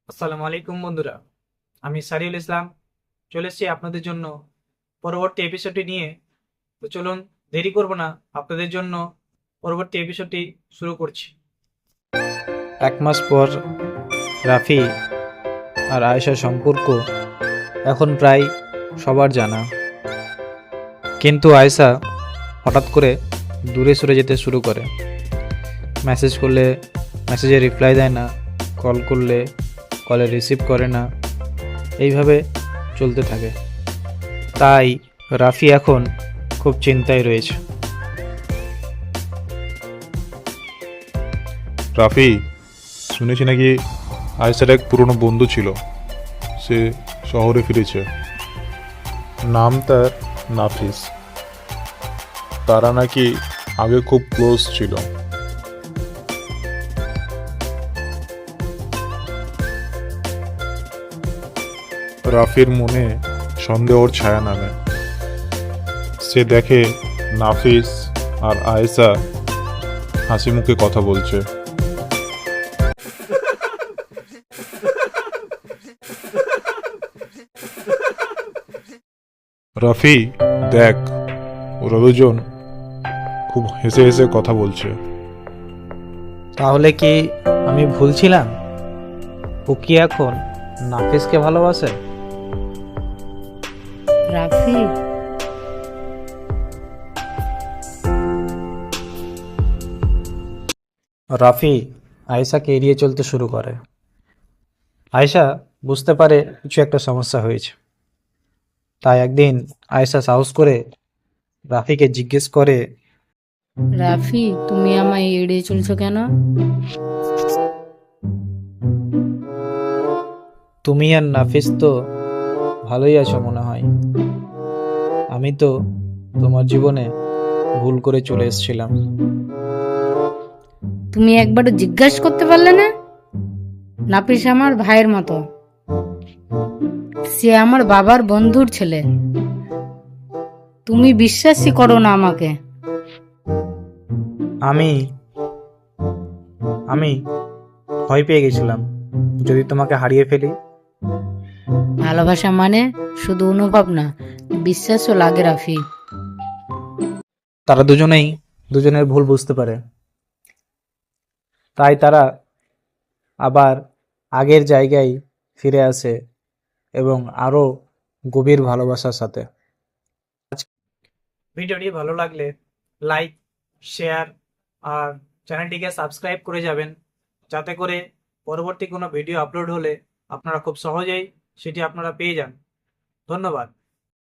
আসসালামু আলাইকুম বন্ধুরা, আমি সারিউল ইসলাম চলে এসেছি আপনাদের জন্য পরবর্তী এপিসোডটি নিয়ে। তো চলুন, দেরি করব না, আপনাদের জন্য পরবর্তী এপিসোডটি শুরু করছি। 1 মাস পর রাফি আর আয়েশার সম্পর্ক এখন প্রায় সবার জানা, কিন্তু আয়েশা হঠাৎ করে দূরে সরে যেতে শুরু করে। মেসেজ করলে মেসেজে রিপ্লাই দেয় না, কল করলে কলে রিসিভ করে না, এইভাবে চলতে থাকে। তাই রাফি এখন খুব চিন্তায় রয়েছে। রাফি, শুনেছি নাকি আয়েশার এক পুরনো বন্ধু ছিল, সে শহরে ফিরেছে। নাম তার নাফিস। তারা নাকি আগে খুব ক্লোজ ছিল। রাফির মনে সন্দেহর ছায়া নামে। সে দেখে নাফিস আর আয়েশা হাসি মুখে কথা বলছে। রাফি, দেখ, ওরা দুজন খুব হেসে হেসে কথা বলছে। তাহলে কি আমি ভুল ছিলাম? ও কি এখন নাফিসকে ভালোবাসে? রাফি, রাফি আয়েশাকে এড়িয়ে চলতে শুরু করে। আয়েশা বুঝতে পারে কিছু একটা সমস্যা হয়েছে। তাই একদিন আয়েশা সাহস করে রাফিকে জিজ্ঞেস করে, রাফি, তুমি আমায় এড়িয়ে চলছো কেন? তুমি আর নাফিস তো ভালোই আছো মনে হয়। আমি তো তোমার জীবনে ভুল করে চলে এসেছিলাম। তুমি একবারও জিজ্ঞাসা করতে পারলে না? নাপিস আমার ভাইয়ের মতো। সে আমার বাবার বন্ধুর ছেলে। তুমি বিশ্বাসই করো না আমাকে। আমি আমি ভয় পেয়ে গেছিলাম যদি তোমাকে হারিয়ে ফেলি। ভালোবাসা মানে শুধু অনুভব না, বিশ্বাসও লাগে রাফি। তারা দুজনেই দুজনের ভুল বুঝতে পারে। তাই তারা আবার আগের জায়গায় ফিরে আসে এবং আরো গভীর ভালোবাসার সাথে। ভিডিওটি ভালো লাগলে লাইক, শেয়ার আর চ্যানেলটিকে সাবস্ক্রাইব করে যাবেন, যাতে করে পরবর্তী কোনো ভিডিও আপলোড হলে আপনারা খুব সহজেই সেটি আপনারা পেয়ে যান। ধন্যবাদ।